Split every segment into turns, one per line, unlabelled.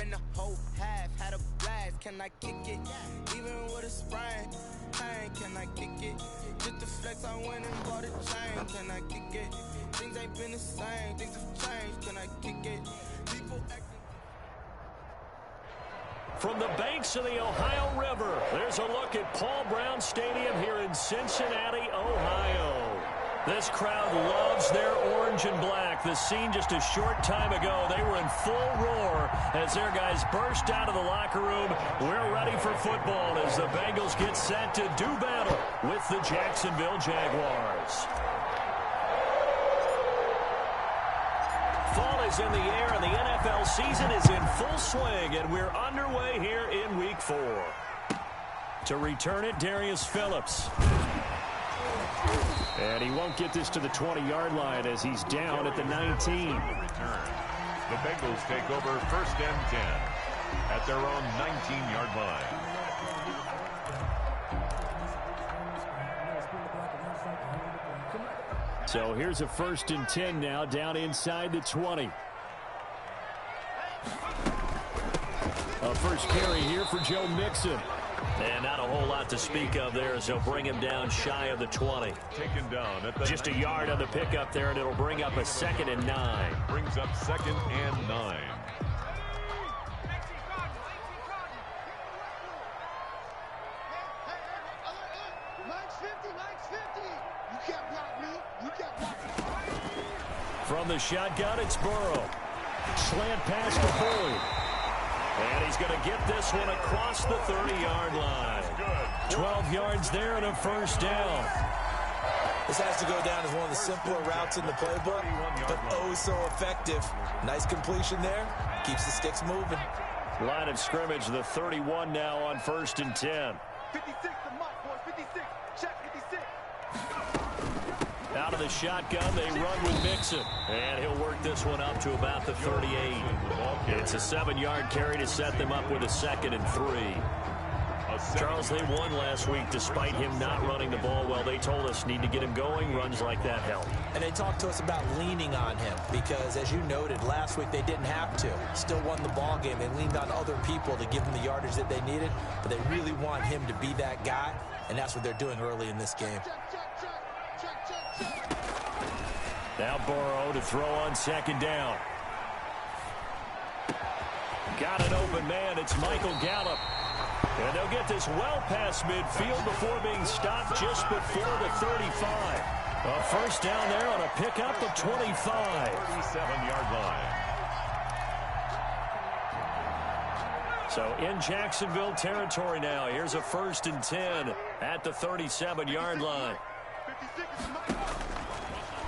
and the whole half had a blast. Can I kick it? Even with a sprain, pain, can I kick it? Just to flex, I went and bought a chain. Can I kick it? Things ain't been the same, things have changed. Can I kick it? People acting.
From the banks of the Ohio River, there's a look at Paul Brown Stadium here in Cincinnati, Ohio. This crowd loves their orange and black. The scene just a short time ago, they were in full roar as their guys burst out of the locker room. We're ready for football as the Bengals get set to do battle with the Jacksonville Jaguars. Fall is in the air, and the NFL season is in full swing, and we're underway here in Week 4. To return it, Darius Phillips. And he won't get this to the 20-yard line as he's down at the 19.
The Bengals take over 1st and 10 at their own 19-yard line.
So here's a 1st and 10 now, down inside the 20. A first carry here for Joe Mixon. And not a whole lot to speak of there as they'll bring him down shy of the 20.
Taken down at the
just a yard on the pickup there, and it'll bring up a 2nd and 9.
Brings up 2nd and 9.
From the shotgun, it's Burrow. Slant pass to Boyd. And he's going to get this one across the 30-yard line. 12 yards there and a first down.
This has to go down as one of the simpler routes in the playbook, but oh so effective. Nice completion there. Keeps the sticks moving.
Line of scrimmage, the 31 now on 1st and 10.
56 to Mike, boys. 56. Check 56.
Out of the shotgun, they run with Mixon. And he'll work this one up to about the 38. It's a 7-yard carry to set them up with a 2nd and 3. Charles, they won last week despite him not running the ball well. They told us need to get him going. Runs like that help.
And they talked to us about leaning on him because, as you noted, last week they didn't have to. Still won the ball game. They leaned on other people to give them the yardage that they needed, but they really want him to be that guy, and that's what they're doing early in this game.
Now Burrow to throw on 2nd down. Got an open man. It's Michael Gallup. And they'll get this well past midfield before being stopped just before the 35. A first down there on a pickup of 25.
37-yard line.
So in Jacksonville territory now. Here's a 1st and 10 at the 37-yard line.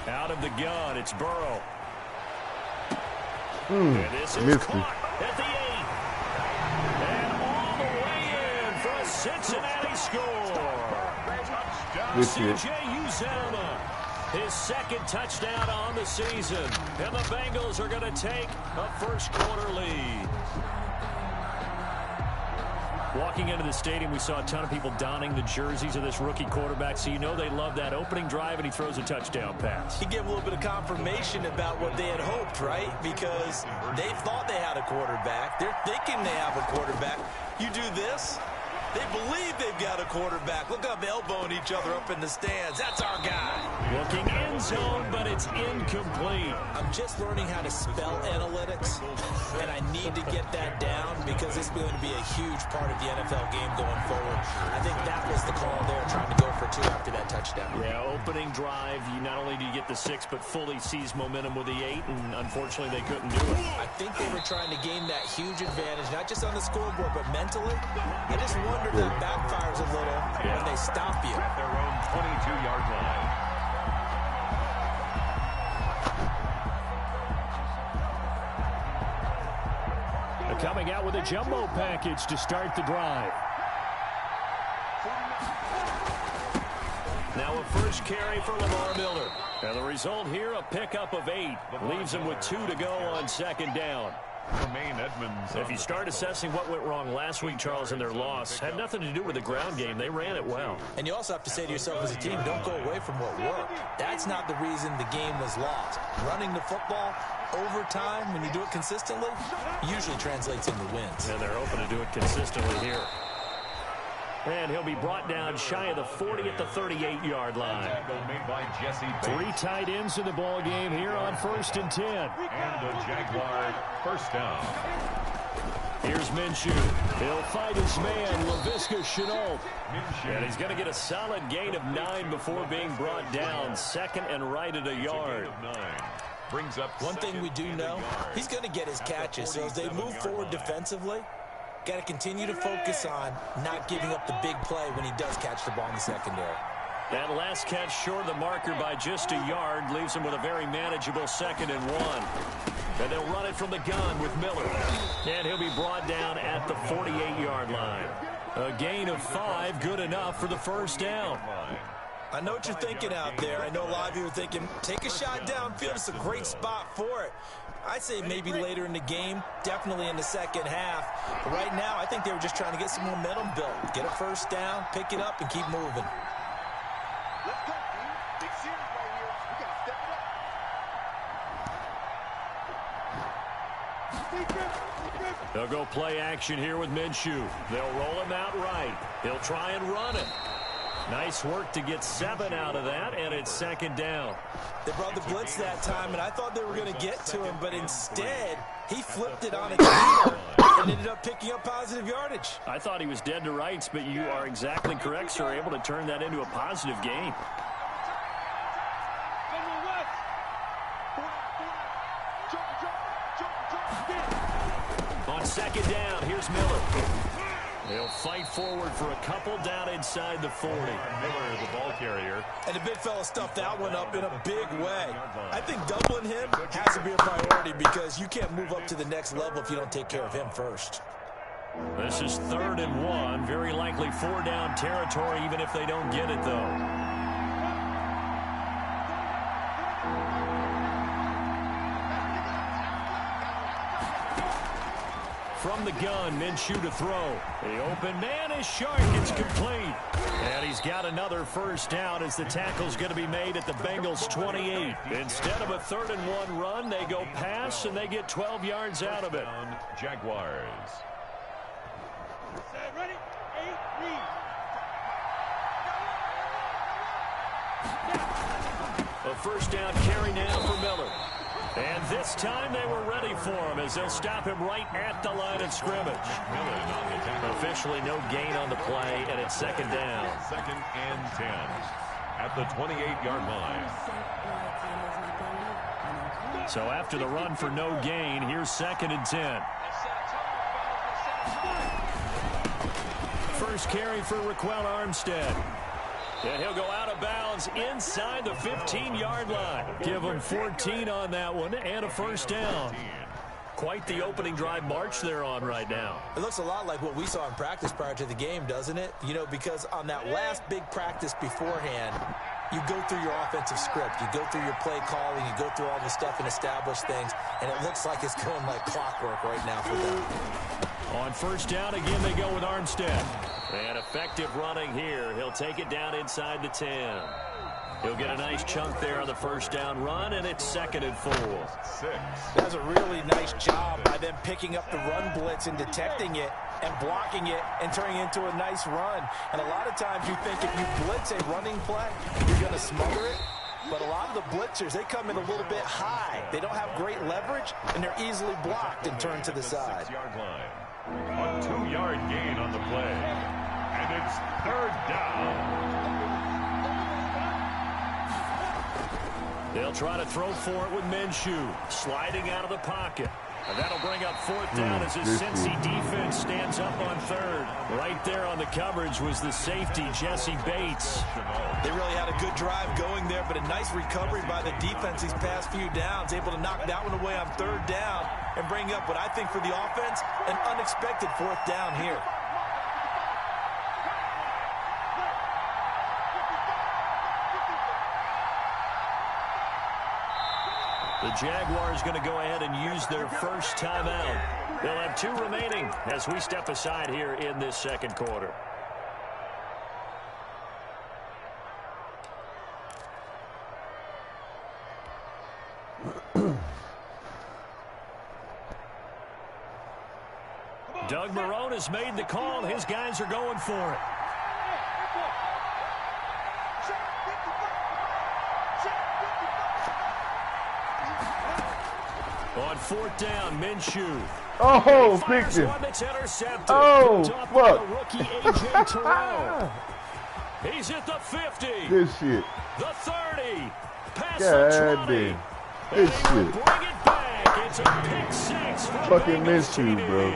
Out of the gun, it's Burrow. And this is caught at the 8. And all the way in for a Cincinnati score. C.J. Uzomah, his 2nd touchdown on the season. And the Bengals are going to take a first-quarter lead. Walking into the stadium, we saw a ton of people donning the jerseys of this rookie quarterback, so you know they love that opening drive, and he throws a touchdown pass.
He gave a little bit of confirmation about what they had hoped, right? Because they thought they had a quarterback. They're thinking they have a quarterback. You do this, they believe they've got a quarterback. Look up, elbowing each other up in the stands. That's our guy.
Looking end zone, but it's incomplete.
I'm just learning how to spell analytics, and I need to get that down because it's going to be a huge part of the NFL game going forward. I think that was the call there, trying to go for 2 after that touchdown.
Yeah, opening drive, you not only do you get the 6, but fully seize momentum with the 8, and unfortunately they couldn't do it.
I think they were trying to gain that huge advantage, not just on the scoreboard, but mentally. I just wonder if that backfires a little when they stop you.
At their own 22-yard line.
Coming out with a jumbo package to start the drive. Now a first carry for Lamar Miller. And the result here, a pickup of 8. Leaves him with 2 to go on 2nd down. If you start assessing what went wrong last week, Charles, in their loss, had nothing to do with the ground game. They ran it well.
And you also have to say to yourself as a team, don't go away from what worked. That's not the reason the game was lost. Running the football over time, when you do it consistently, usually translates into wins.
And they're open to do it consistently here. And he'll be brought down shy of the 40 at the 38-yard line.
3
tight ends in the ball game here on 1st and 10.
And a Jaguar first down.
Here's Minshew. He'll fight his man, Laviska Shenault. And he's going to get a solid gain of 9 before being brought down. 2nd and right at a yard.
Brings up
one thing we do know, he's going to get his catches. So as they move forward defensively, got to continue to focus on not giving up the big play when he does catch the ball in the secondary.
That last catch short of the marker by just a yard leaves him with a very manageable 2nd and 1. And they'll run it from the gun with Miller. And he'll be brought down at the 48-yard line. A gain of 5, good enough for the first down.
I know what you're thinking out there. I know a lot of you are thinking, take a shot downfield. It's a great spot for it. I'd say maybe later in the game, definitely in the second half. But right now, I think they were just trying to get some momentum built. Get a first down, pick it up, and keep moving.
Let's go, team. Big series right here. We got to step it up.
They'll go play action here with Minshew. They'll roll him out right. He'll try and run it. Nice work to get 7 out of that, and it's 2nd down.
They brought the blitz that time, and I thought they were going to get to him, but instead, he flipped it on its ear and ended up picking up positive yardage.
I thought he was dead to rights, but you are exactly correct, sir, able to turn that into a positive gain. On 2nd down, here's Miller. They'll fight forward for a couple down inside the 40.
Miller, the ball carrier.
And the big fella stuffed that one up in a big way. I think doubling him has to be a priority because you can't move up to the next level if you don't take care of him first.
This is 3rd and 1. Very likely 4-down territory, even if they don't get it, though. From the gun, Minshew to throw. The open man is sharp. It's complete. And he's got another first down as the tackle's going to be made at the Bengals' 28. Instead of a 3rd and 1 run, they go pass, and they get 12 yards out of it.
Jaguars.
Ready? 8, read.
A first down carry now for Miller. And this time they were ready for him as they'll stop him right at the line of scrimmage. Officially no gain on the play, and it's 2nd down.
2nd and 10 at the 28-yard line.
So after the run for no gain, here's 2nd and 10. First carry for Raquel Armstead. And he'll go out of bounds inside the 15-yard line. Give him 14 on that one and a first down. Quite the opening drive march they're on right now.
It looks a lot like what we saw in practice prior to the game, doesn't it? You know, because on that last big practice beforehand, you go through your offensive script. You go through your play calling. You go through all the stuff and establish things. And it looks like it's going like clockwork right now for them.
On first down, again, they go with Armstead. And effective running here. He'll take it down inside the 10. He'll get a nice chunk there on the first down run, and it's 2nd and 4.
That's a really nice job by them picking up the run blitz and detecting it and blocking it and turning it into a nice run. And a lot of times you think if you blitz a running play, you're going to smother it. But a lot of the blitzers, they come in a little bit high. They don't have great leverage, and they're easily blocked and turned to the side.
A 2-yard gain on the play. And it's 3rd down.
They'll try to throw for it with Minshew. Sliding out of the pocket. And that'll bring up 4th down as his Cincy defense stands up on 3rd. Right there on the coverage was the safety, Jesse Bates.
They really had a good drive going there, but a nice recovery by the defense these past few downs. Able to knock that one away on 3rd down and bring up what I think for the offense, an unexpected 4th down here.
The Jaguars going to go ahead and use their first timeout. They'll have 2 remaining as we step aside here in this second quarter. Doug Marrone has made the call. His guys are going for it. On 4th down, Minshew.
Oh, picture. Oh, fuck.
Rookie A.J. Terrell. He's at the 50.
Good shit.
The 30. Pass
God damn. Good shit.
Bring it back. It's a pick 6.
Fucking Minshew, bro.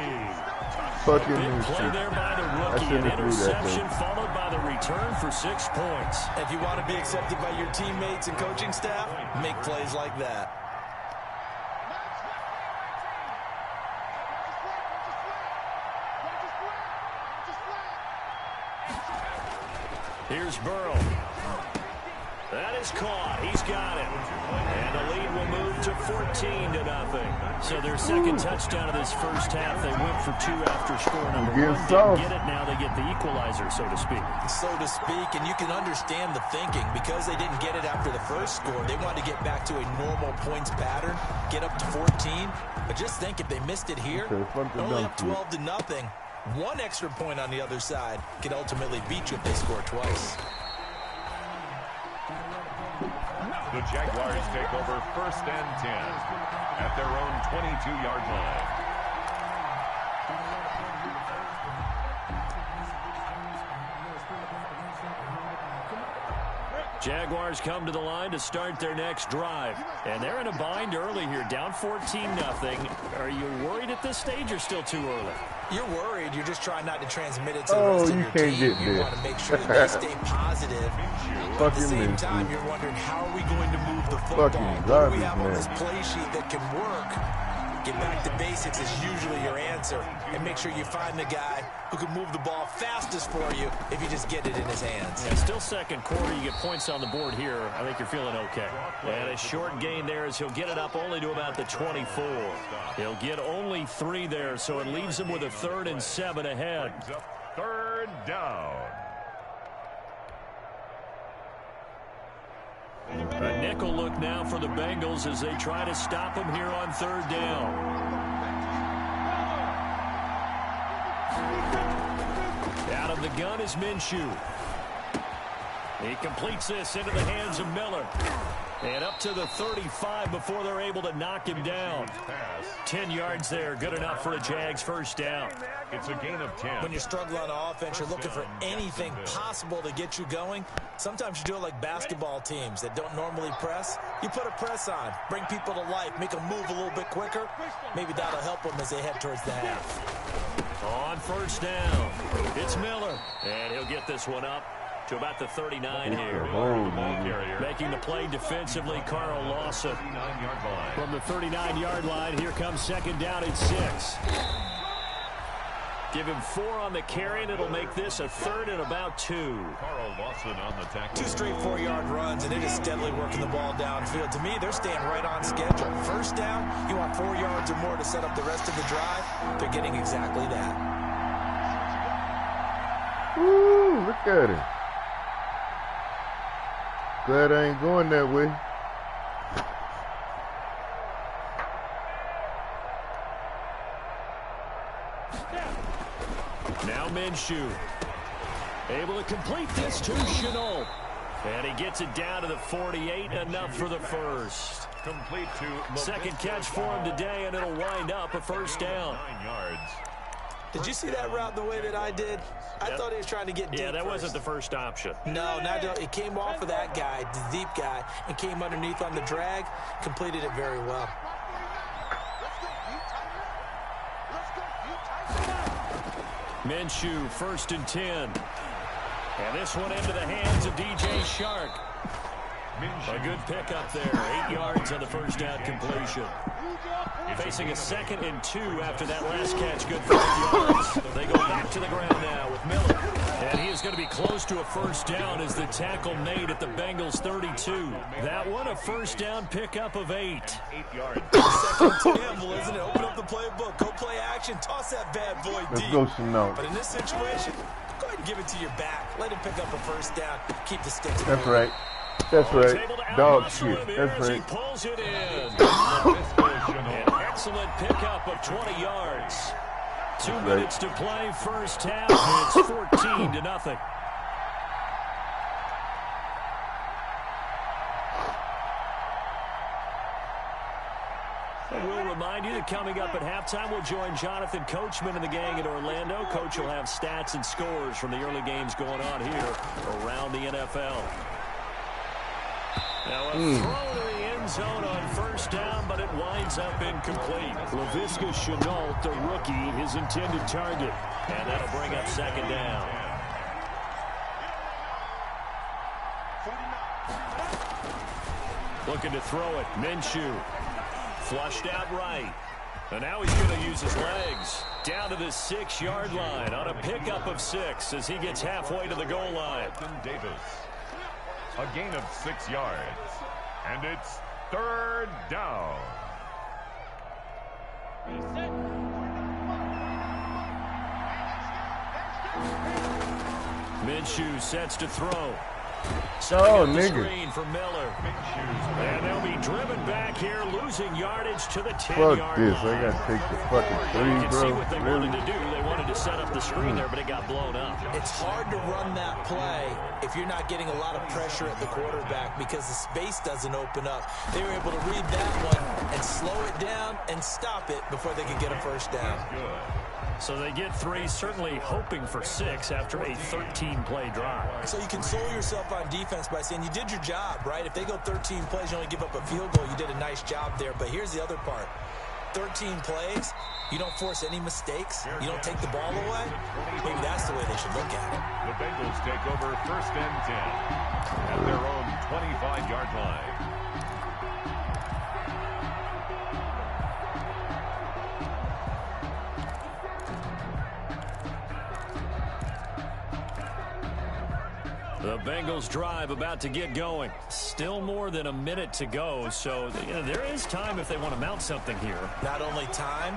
Fucking
Play there by the rookie. An interception followed by the return for 6 points.
If you want to be accepted by your teammates and coaching staff, make plays like that.
Here's Burrow. That is caught. He's got it. And the lead will move to 14-0. So their second touchdown of this first half. They went for 2 after score number 1. Didn't get it. Now they get the equalizer, so to speak.
So to speak, and you can understand the thinking. Because they didn't get it after the first score, they wanted to get back to a normal points pattern, get up to 14. But just think, if they missed it here, only up 12-0. 1 extra point on the other side could ultimately beat you if they score twice.
The Jaguars take over 1st and 10 at their own 22-yard line.
Jaguars come to the line to start their next drive. And they're in a bind early here, down 14-0. Are you worried at this stage or still too early?
You're worried. You're just trying not to transmit it to the rest of your team. You want to make sure that they stay positive. But at the same time, you're wondering, how are we going to move the football? What do we have on this play sheet that can work? Get back to basics is usually your answer. And make sure you find the guy who can move the ball fastest for you if you just get it in his hands.
Yeah, still second quarter. You get points on the board here. I think you're feeling okay. And a short gain there as he'll get it up only to about the 24. He'll get only 3 there, so it leaves him with a 3rd and 7 ahead.
3rd down.
A nickel look now for the Bengals as they try to stop him here on 3rd down. Out of the gun is Minshew. He completes this into the hands of Miller. And up to the 35 before they're able to knock him down. 10 yards there, good enough for a Jags first down.
It's a gain of 10.
When you struggle on offense, you're looking for anything possible to get you going. Sometimes you do it like basketball teams that don't normally press. You put a press on, bring people to life, make them move a little bit quicker. Maybe that'll help them as they head towards the half.
On 1st down, it's Miller. And he'll get this one up to about the 39 here. Making the play defensively, Carl Lawson. From the 39-yard line, here comes 2nd down and 6. Give him 4 on the carry, and it'll make this a 3rd and about 2.
Carl Lawson on the tackle.
2 straight 4-yard runs, and they're just steadily working the ball downfield. To me, they're staying right on schedule. 1st down, you want 4 yards or more to set up the rest of the drive. They're getting exactly that.
Woo, look at it. Glad I ain't going that way.
Now Minshew. Able to complete this to Shenault. And he gets it down to the 48, enough for the first.
Complete to
2nd catch for him today, and it'll wind up a 1st down.
9 yards.
Did you see that route the way that I did? I thought he was trying to get deep.
Yeah, that
first.
wasn't the first option.
No, it came off of that guy, the deep guy, and came underneath on the drag. Completed it very well.
Minshew, 1st and 10. And this one into the hands of DJ Shark. A good pickup there. 8 yards on the 1st down completion. Facing a 2nd and 2 after that last catch. Good for 8 yards. They go back to the ground now with Miller. And he is going to be close to a first down as the tackle made at the Bengals 32. That one a first down pickup of 8.
8 yards.
Second gamble, isn't it? Open up the playbook. Go play action. Toss that bad boy deep.
Let's go, Chanel.
But in this situation, go ahead and give it to your back. Let him pick up a first down. Keep the sticks.
That's right. That's right. Dog shit. That's right.
He pulls it in. An excellent pickup of 20 yards. 2 minutes to play first half. It's 14-0. And we'll remind you that coming up at halftime, we'll join Jonathan Coachman and the gang in Orlando. Coach will have stats and scores from the early games going on here around the NFL. Now a throw to the end zone on first down, but it winds up incomplete. Laviska Shenault, the rookie, his intended target. And that'll bring up second down. Looking to throw it. Minshew. Flushed out right. And now he's going to use his legs. Down to the 6-yard line on a pickup of 6 as he gets halfway to the goal line.
Davis. A gain of 6 yards. And it's third down.
Minshew sets to throw.
Oh,
the
nigga.
screen for Miller. And they'll be driven back here, losing yardage to the 10-yard line.
Fuck this. I got to take the fucking
You
3,
can see
bro.
what they
Really?
wanted to do. They wanted to set up the screen there, but it got blown up.
It's hard to run that play if you're not getting a lot of pressure at the quarterback because the space doesn't open up. They were able to read that one and slow it down and stop it before they could get a first down.
So they get 3, certainly hoping for 6 after a 13-play drive.
So you console yourself on defense by saying you did your job, right? If they go 13 plays, you only give up a field goal, you did a nice job there. But here's the other part. 13 plays, you don't force any mistakes, you don't take the ball away. Maybe that's the way they should look at it.
The Bengals take over first and 10 at their own 25-yard line.
The Bengals drive about to get going. Still more than a minute to go, so there is time if they want to mount something here.
Not only time,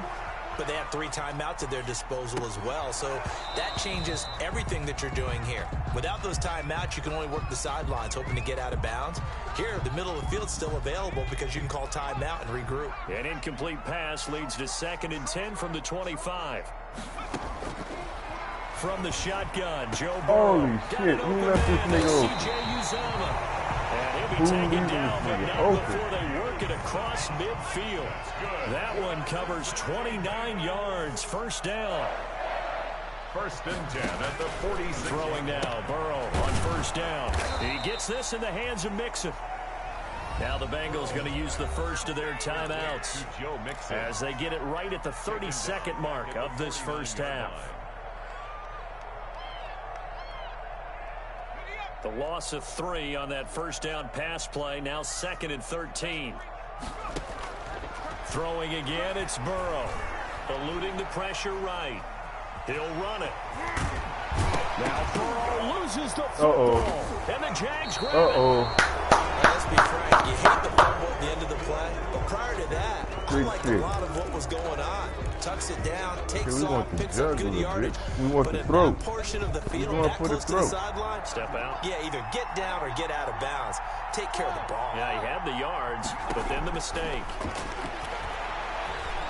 but they have 3 timeouts at their disposal as well. So that changes everything that you're doing here. Without those timeouts, you can only work the sidelines, hoping to get out of bounds. Here, the middle of the field's still available because you can call timeout and regroup.
An incomplete pass leads to 2nd and 10 from the 25. From the shotgun, Joe Burrow.
Holy shit, who left this nigga open?
C.J. Uzomah. And he'll be
Who
taken
leaves
down,
this
but
nigga
not
open?
before they work it across midfield. That one covers 29 yards. First down.
First and 10 at the 46.
Throwing now, Burrow on first down. He gets this in the hands of Mixon. Now the Bengals going to use the first of their timeouts
Joe Mixon.
as they get it right at the 32nd mark of this first half. The loss of 3 on that first down pass play. Now 2nd and 13. Throwing again, it's Burrow. Eluding the pressure right. He'll run it. Now Burrow loses the football. And the Jags grab it.
Let's be frank, you hate the fumble at the end of the play, but prior to that, I liked a lot of what was going on. Tucks it down, takes off, picks up good yardage. But in that portion of the field, that close to the sideline,
step out.
Yeah, either get down or get out of bounds. Take care of the ball.
Yeah, he had the yards, but then the mistake.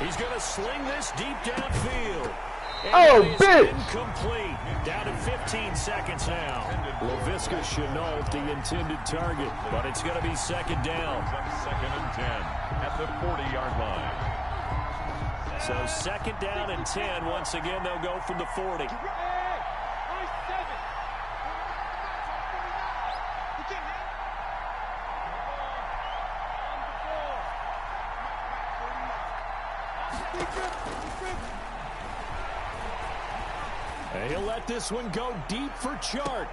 He's going to sling this deep downfield.
Oh, bitch!
Incomplete. Down to 15 seconds now. Laviska Shenault, the intended target, but it's going to be second down.
2nd and 10 at the 40-yard line.
So second down and 10. Once again, they'll go from the 40. And he'll let this one go deep for Chark.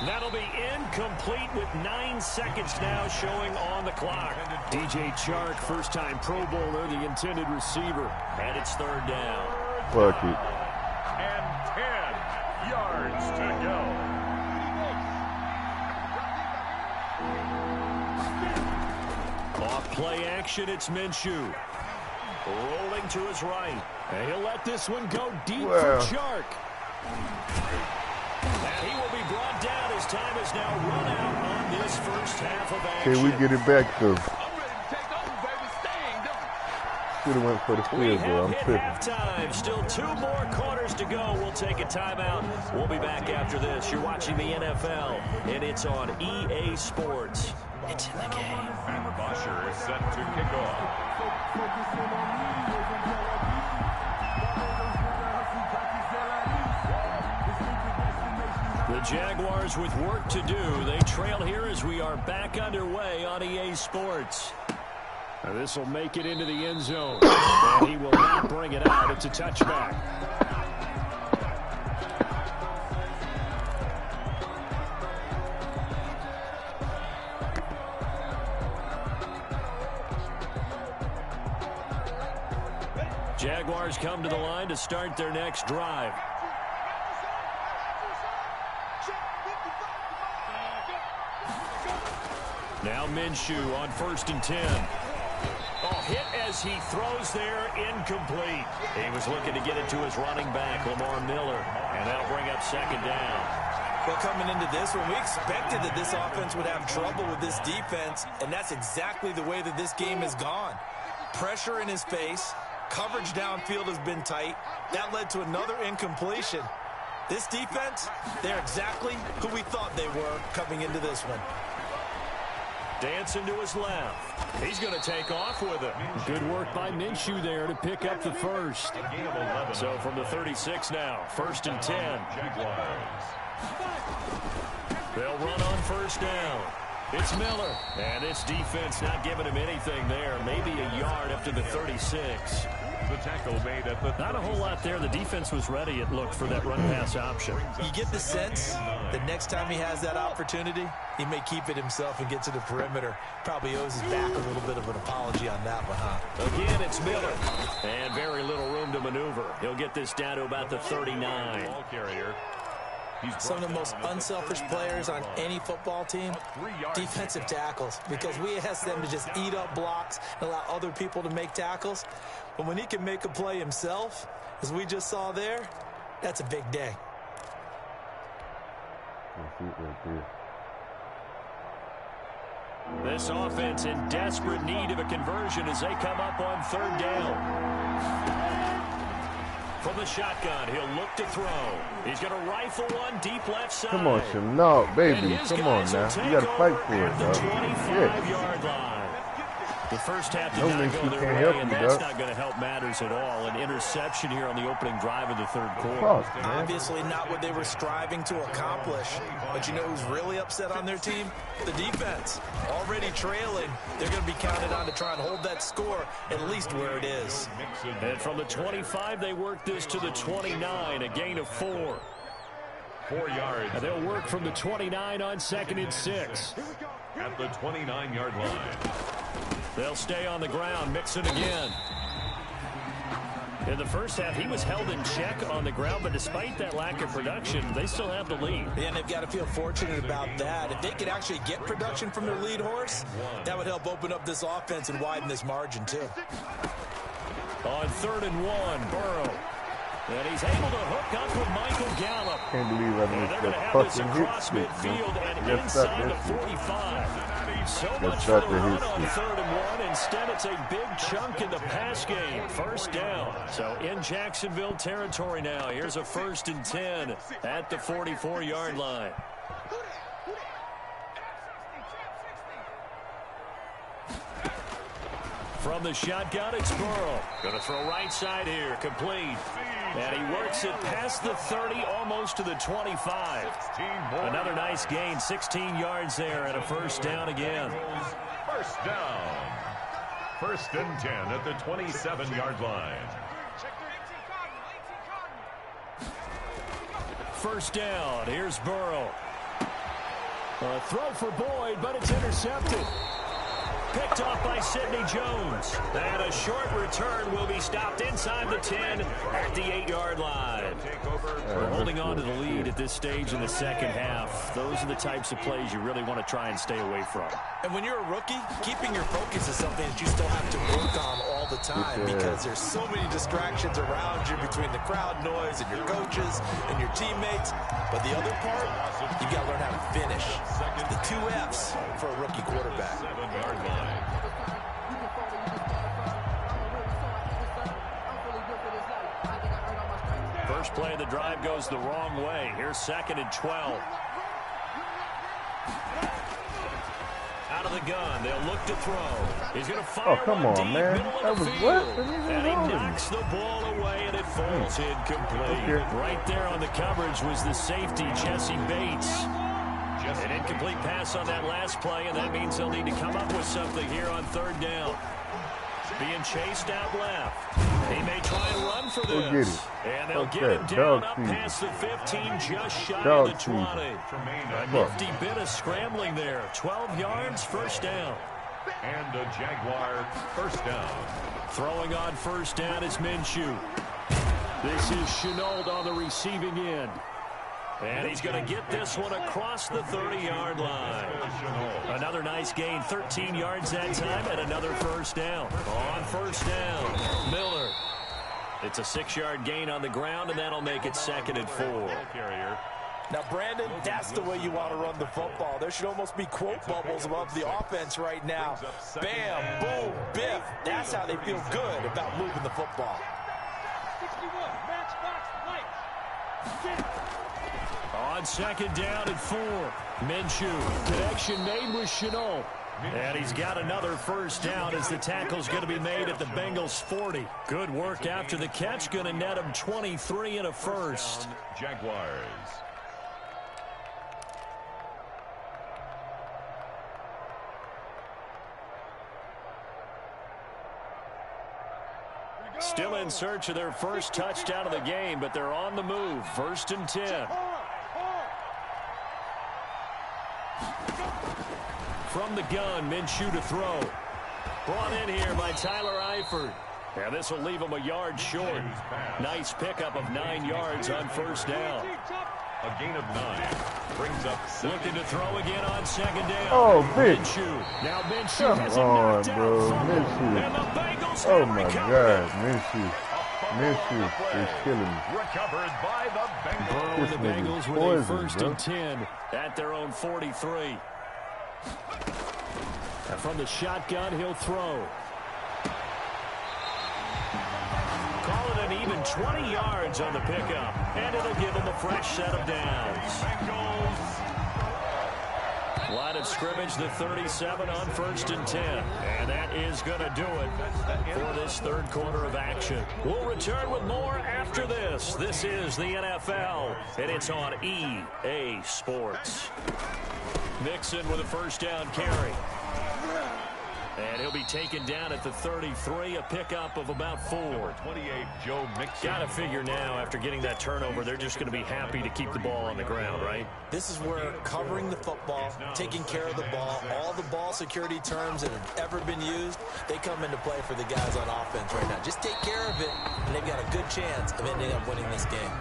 That'll be incomplete with 9 seconds now showing on the clock. DJ Chark, first-time Pro Bowler, the intended receiver. And it's third down.
Fuck it.
And 10 yards to go.
Off play action, it's Minshew. Rolling to his right. And he'll let this one go deep for Chark. And he will be brought down as time is now run out on this first half of action.
Can we get it back, though? Should have went for the field goal. I'm tripping.
Halftime. Still 2 more quarters to go. We'll take a timeout. We'll be back after this. You're watching the NFL, and it's on EA Sports. It's in the game.
And Bosher is set to kick off.
The Jaguars with work to do. They trail here as we are back underway on EA Sports. Now this will make it into the end zone. And he will not bring it out. It's a touchback. Jaguars come to the line to start their next drive. Now Minshew on 1st and 10. Oh, hit as he throws there, incomplete. He was looking to get it to his running back, Lamar Miller, and that'll bring up 2nd down.
Well, coming into this one, we expected that this offense would have trouble with this defense, and that's exactly the way that this game has gone. Pressure in his face, coverage downfield has been tight. That led to another incompletion. This defense, they're exactly who we thought they were coming into this one.
Dancing to his left. He's going to take off with it. Good work by Minshew there to pick up the first. So from the 36 now, 1st and 10. They'll run on 1st down. It's Miller. And this defense not giving him anything there. Maybe a yard up to the 36.
The tackle made at the
Not a whole lot there. The defense was ready, it looked, for that run-pass option.
You get the sense that next time he has that opportunity, he may keep it himself and get to the perimeter. Probably owes his back a little bit of an apology on that one, huh?
Again, it's Miller. And very little room to maneuver. He'll get this down to about the 39.
ball carrier.
Some of the most unselfish players on any football team, defensive tackles, because we ask them to just eat up blocks and allow other people to make tackles. But when he can make a play himself, as we just saw there, that's a big day.
This offense in desperate need of a conversion as they come up on 3rd down. From the shotgun, he'll look to throw. He's going to rifle one deep left side.
Come on, Shim. No, baby. Come on now. You got to fight for it,
the
dog.
25-yard line. The first half did not go their way, and that's not going to help matters at all. An interception here on the opening drive of the 3rd quarter.
Obviously not what they were striving to accomplish. But you know who's really upset on their team? The defense. Already trailing. They're going to be counted on to try and hold that score at least where it is.
And from the 25, they work this to the 29, a gain of 4.
4 yards.
And they'll work from the 29 on 2nd and 6.
At the 29-yard line.
They'll stay on the ground, mix it again. In the first half, he was held in check on the ground, but despite that lack of production, they still have the lead.
And they've got to feel fortunate about that. If they could actually get production from their lead horse, that would help open up this offense and widen this margin, too.
On 3rd and 1, Burrow. And he's able to hook up with Michael Gallup.
Can't believe I missed that fucking hit streak, man. Just stop that shit.
So much for the run on 3rd and 1. Instead, it's a big chunk in the pass game. 1st down. So in Jacksonville territory now. Here's a 1st and 10 at the 44-yard line. From the shotgun, it's Burrow. Going to throw right side here. Complete. And he works it past the 30, almost to the 25. Another nice gain, 16 yards there, and a 1st down again.
1st down. 1st and 10 at the 27-yard line.
1st down. Here's Burrow. A throw for Boyd, but it's intercepted. Picked off by Sidney Jones. And a short return will be stopped inside the 10 at the 8-yard line. We're holding on to the lead at this stage in the second half. Those are the types of plays you really want to try and stay away from.
And when you're a rookie, keeping your focus is something that you still have to work on all the time because there's so many distractions around you between the crowd noise and your coaches and your teammates. But the other part, you got to learn how to finish. The 2 F's for a rookie quarterback.
7-yard line.
First play of the drive goes the wrong way. Here's 2nd and 12. Out of the gun. They'll look to throw. He's going to fire.
Oh, come on,
deep,
man. That was what?
And he knocks the ball away, and it falls incomplete.
Okay.
Right there on the coverage was the safety, Jesse Bates. An incomplete pass on that last play, and that means they'll need to come up with something here on 3rd down. Being chased out left. He may try and run for this. And they'll get him down up past the 15, just shy of the 20. A nifty bit of scrambling there. 12 yards, 1st down.
And a Jaguar 1st down.
Throwing on 1st down is Minshew. This is Chenault on the receiving end. And he's going to get this one across the 30-yard line. Another nice gain, 13 yards that time, and another 1st down. On 1st down, Miller. It's a 6-yard gain on the ground, and that'll make it 2nd and 4.
Now, Brandon, that's the way you want to run the football. There should almost be quote bubbles above the offense right now. Bam, boom, biff. That's how they feel good about moving the football.
61,
On 2nd down and 4. Minshew. Connection made with Chenault. And he's got another 1st down as the tackle's going to be made at the Bengals 40. Good work after the catch. Going to net him 23 and a 1st.
Jaguars.
Still in search of their 1st touchdown of the game, but they're on the move. 1st and 10. From the gun, Minshew to throw. Brought in here by Tyler Eifert. And this will leave him a yard short. Nice pickup of 9 yards on 1st down.
A gain of 9. Brings up 7.
Looking to throw again on 2nd down.
Oh, bitch.
Minshew. Now Minshew has
Come
him
on,
knocked
bro.
out.
Minshew.
And the Bengals
Oh,
have
my
recovered.
God. Minshew is killing me.
Recovered by the Bengals.
Burrow and the
This
Bengals
nigga's
with a
poison,
1st
bro.
and 10 at their own 43. And from the shotgun, he'll throw. Call it an even 20 yards on the pickup. And it'll give him a fresh set of downs. Line of scrimmage, the 37 on 1st and 10. And that is going to do it for this 3rd quarter of action. We'll return with more after this. This is the NFL, and it's on EA Sports. Mixon with a 1st down carry. And he'll be taken down at the 33, a pickup of about 4.
28, Joe Mixon.
Got to figure now, after getting that turnover, they're just going to be happy to keep the ball on the ground, right?
This is where covering the football, taking care of the ball, all the ball security terms that have ever been used, they come into play for the guys on offense right now. Just take care of it, and they've got a good chance of ending up winning this game.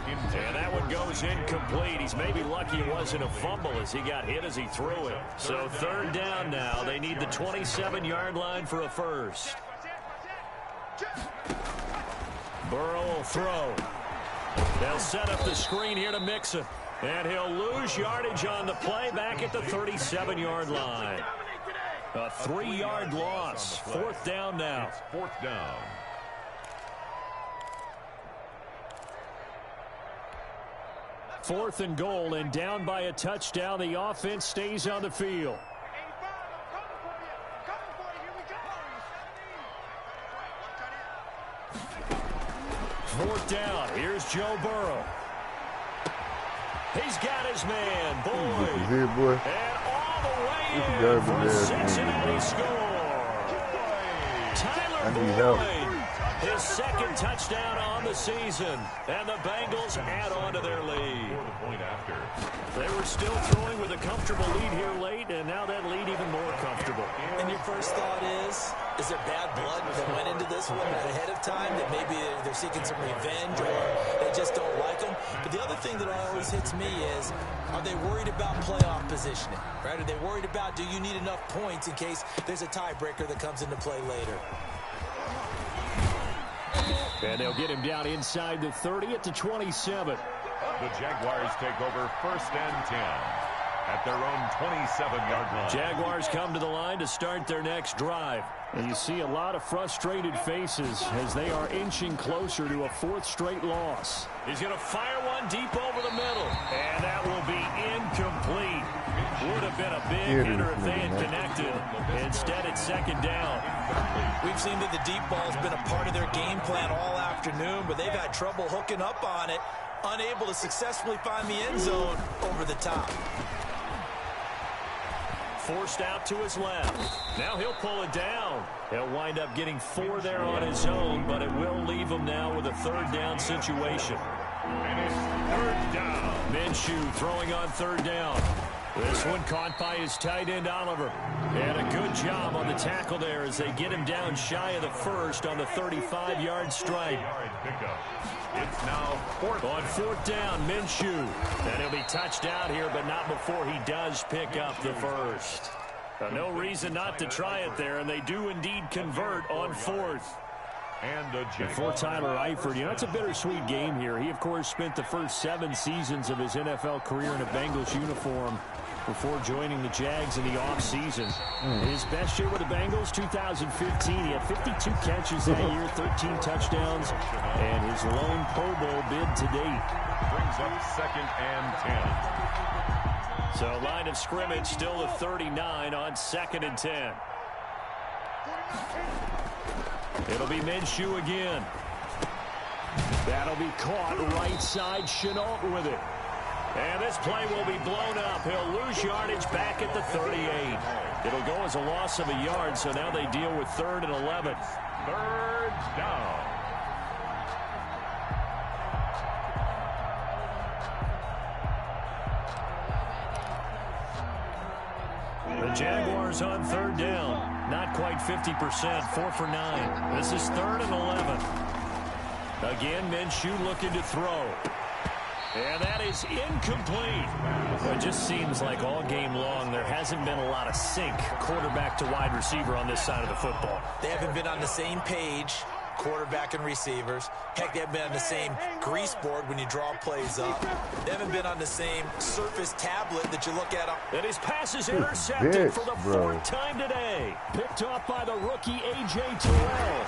And that one goes incomplete. He's maybe lucky it wasn't a fumble as he got hit as he threw it. So 3rd down now. They need the 27-yard line for a 1st. Burrow will throw. They'll set up the screen here to Mixon. And he'll lose yardage on the play back at the 37-yard line. A 3-yard loss. 4th down now.
4th down.
4th and goal, and down by a touchdown. The offense stays on the field. 4th down. Here's Joe Burrow. He's got his man, Boyd.
Here, boy.
And all the way in for a Cincinnati score. Tyler Boyd, his second touchdown on the season, and the Bengals add on to their lead. They were still throwing with a comfortable lead here late, and now that lead even more comfortable.
And your first thought is there bad blood that went into this one ahead of time, that maybe they're seeking some revenge or they just don't like them? But the other thing that always hits me is, are they worried about playoff positioning? Right? Are they worried about, do you need enough points in case there's a tiebreaker that comes into play later?
And they'll get him down inside the 30 at the 27.
The Jaguars take over 1st and 10 at their own 27-yard line.
Jaguars come to the line to start their next drive. And you see a lot of frustrated faces as they are inching closer to a 4th straight loss. He's going to fire one deep over the middle. And that will be incomplete. Would have been a big hitter if they had connected. Instead, it's 2nd down.
We've seen that the deep ball's been a part of their game plan all afternoon, but they've had trouble hooking up on it, unable to successfully find the end zone over the top.
Forced out to his left. Now he'll pull it down. He'll wind up getting 4 there on his own, but it will leave him now with a 3rd down situation.
And it's 3rd down.
Minshew throwing on 3rd down. This one caught by his tight end, Oliver. And a good job on the tackle there as they get him down shy of the 1st on the 35-yard strike.
It's now 4th.
On 4th down, Minshew. And he'll be touched out here, but not before he does pick up the 1st. No reason not to try it there, and they do indeed convert on 4th.
And
for Tyler Eifert, it's a bittersweet game here. He, of course, spent the first 7 seasons of his NFL career in a Bengals uniform before joining the Jags in the offseason. His best year with the Bengals, 2015. He had 52 catches that year, 13 touchdowns, and his lone Pro Bowl bid to date.
Brings up 2nd and 10.
So line of scrimmage still the 39 on 2nd and 10. It'll be Minshew again. That'll be caught right side. Chenault with it. And this play will be blown up. He'll lose yardage back at the 38. It'll go as a loss of a yard, so now they deal with 3rd and 11.
3rd down.
The Jaguars on 3rd down. Not quite 50%, 4 for 9. This is 3rd and 11. Again, Minshew looking to throw. And that is incomplete. It just seems like all game long there hasn't been a lot of sync quarterback to wide receiver on this side of the football.
They haven't been on the same page, quarterback and receivers. Heck, they haven't been on the same grease board when you draw plays up. They haven't been on the same surface tablet that you look at.
And his pass is intercepted for the 4th time today. Picked off by the rookie A.J. Terrell.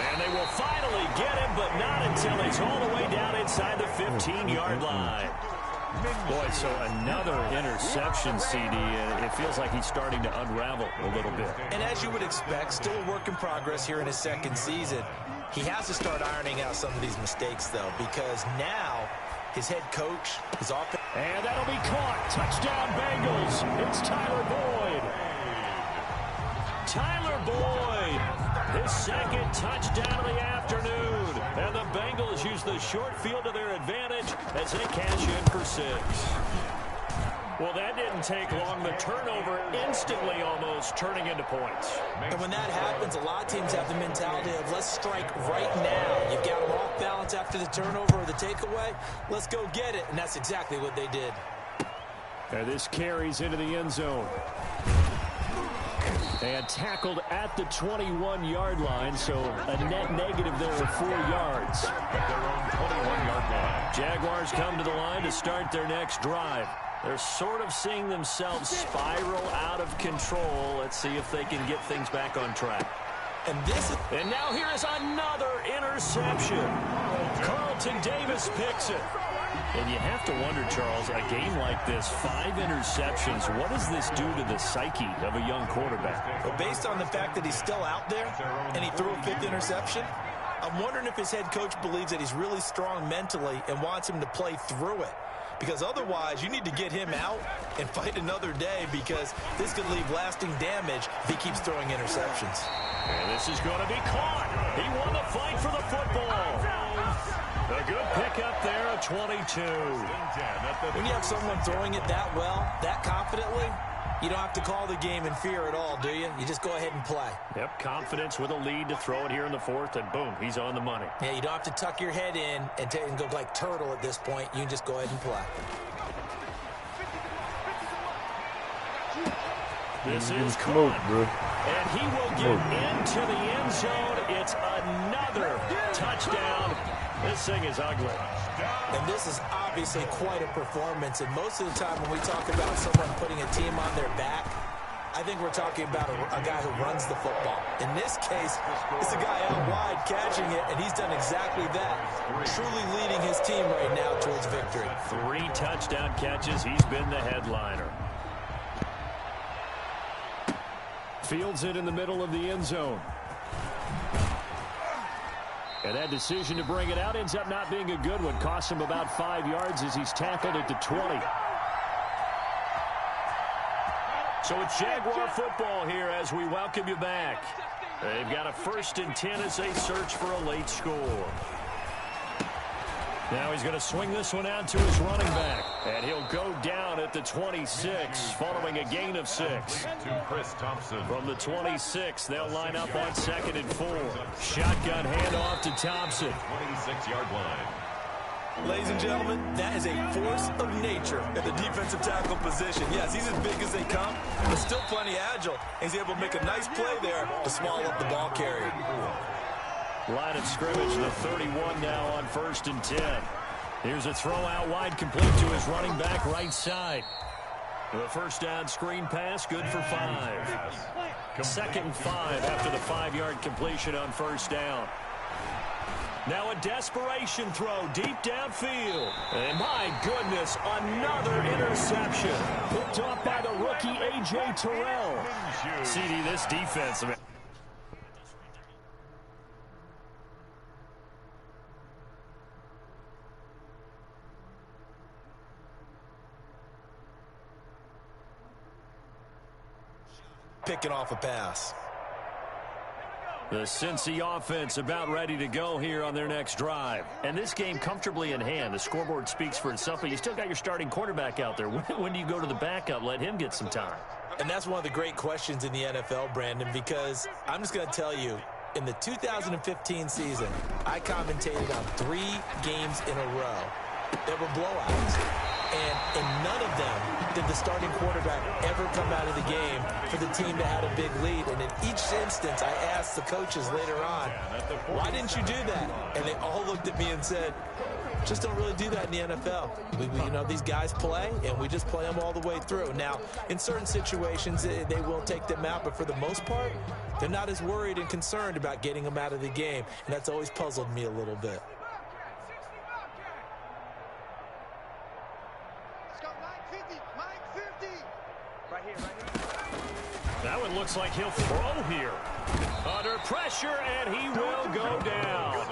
And they will finally get him, but not until he's all the way down inside the 15-yard line. Boy, so another interception, CD, and it feels like he's starting to unravel a little bit.
And as you would expect, still a work in progress here in his 2nd season. He has to start ironing out some of these mistakes, though, because now his head coach is off.
And that'll be caught. Touchdown, Bengals. It's Tyler Boyd. Tyler Boyd, his 2nd touchdown of the afternoon. And the Bengals use the short field to their advantage as they cash in for 6. Well, that didn't take long. The turnover instantly almost turning into points.
And when that happens, a lot of teams have the mentality of let's strike right now. You've got them off balance after the turnover or the takeaway. Let's go get it. And that's exactly what they did.
And this carries into the end zone. And tackled at the 21-yard line, so a net negative there of 4 yards.
At their own 21-yard line.
Jaguars come to the line to start their next drive. They're sort of seeing themselves spiral out of control. Let's see if they can get things back on track. And now here is another interception. Carlton Davis picks it. And you have to wonder, Charles, a game like this, 5 interceptions, what does this do to the psyche of a young quarterback?
Well, based on the fact that he's still out there and he threw a 5th interception, I'm wondering if his head coach believes that he's really strong mentally and wants him to play through it. because otherwise you need to get him out and fight another day, because this could leave lasting damage if he keeps throwing interceptions.
And this is going to be caught. He won the fight for the football. A good pickup there, a 22.
When you have someone throwing it that well, that confidently, you don't have to call the game in fear at all, do you? You just go ahead and play.
Yep, confidence with a lead to throw it here in the fourth, and boom, he's on the money.
Yeah, you don't have to tuck your head in and go like turtle at this point. You can just go ahead and play.
This is caught, and he will get into the end zone. It's another touchdown. This thing is ugly.
And this is obviously quite a performance. And most of the time when we talk about someone putting a team on their back, I think we're talking about a guy who runs the football. In this case, it's a guy out wide catching it, and he's done exactly that, truly leading his team right now towards victory.
3 touchdown catches. He's been the headliner. Fields it in the middle of the end zone. And that decision to bring it out ends up not being a good one. Costs him about 5 yards as he's tackled at the 20. So it's Jaguar football here as we welcome you back. They've got a 1st and 10 as they search for a late score. Now he's going to swing this one out to his running back. And he'll go down at the 26 following a gain of 6.
To Chris Thompson.
From the 26, they'll line up on 2nd and 4. Shotgun handoff to Thompson.
26-yard line.
Ladies and gentlemen, that is a force of nature at the defensive tackle position. Yes, he's as big as they come, but still plenty agile. He's able to make a nice play there to swallow up the ball carrier.
Line of scrimmage, the 31 now on 1st and 10. Here's a throw out wide, complete to his running back right side. The 1st down screen pass, good for 5. 2nd and 5 after the 5-yard completion on 1st down. Now a desperation throw deep downfield. And my goodness, another interception. Picked off by the rookie A.J. Terrell. CD, this defense, I mean,
picking off a pass.
the Cincy offense about ready to go here on their next drive. And this game comfortably in hand. The scoreboard speaks for itself, but you still got your starting quarterback out there. When do you go to the backup? Let him get some time.
And that's one of the great questions in the NFL, Brandon, because I'm just going to tell you, in the 2015 season, I commentated on 3 games in a row that were blowouts. And in none of them did the starting quarterback ever come out of the game for the team that had a big lead. And in each instance, I asked the coaches later on, why didn't you do that? And they all looked at me and said, just don't really do that in the NFL. You know, these guys play, and we just play them all the way through. Now, in certain situations, they will take them out, but for the most part, they're not as worried and concerned about getting them out of the game. And that's always puzzled me a little bit.
That one looks like he'll throw here. Under pressure, and he will go down.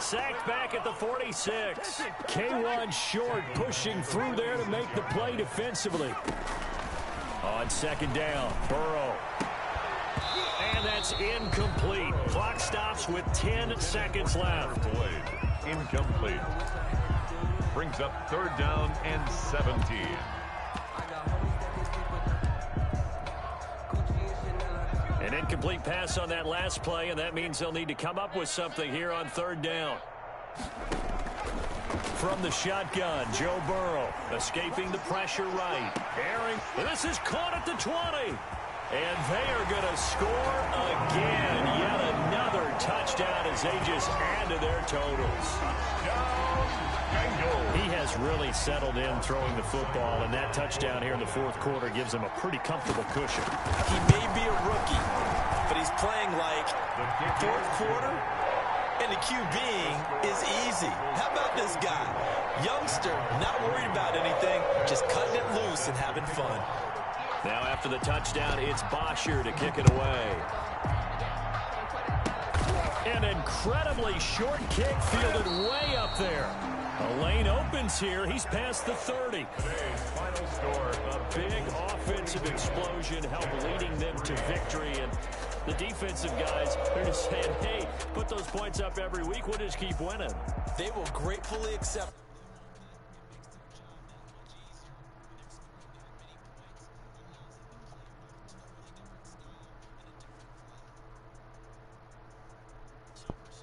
Sacked back at the 46. K1 short, pushing through there to make the play defensively. On 2nd down, Burrow. And that's incomplete. Clock stops with 10 seconds left.
Incomplete. Brings up 3rd down and 17.
An incomplete pass on that last play, and that means they'll need to come up with something here on 3rd down. From the shotgun, Joe Burrow escaping the pressure right. Airing. This is caught at the 20. And they are going to score again. Yet another touchdown as they just add to their totals. He has really settled in throwing the football, and that touchdown here in the 4th quarter gives him a pretty comfortable cushion.
He may be a rookie, but he's playing like 4th quarter, and the QBing is easy. How about this guy? Youngster, not worried about anything, just cutting it loose and having fun.
Now after the touchdown, it's Bosher to kick it away. An incredibly short kick fielded way up there. The lane opens here. He's past the 30.
Today's final score.
A big offensive explosion helped leading them to victory. And the defensive guys, they're just saying, hey, put those points up every week. We'll just keep winning.
They will gratefully accept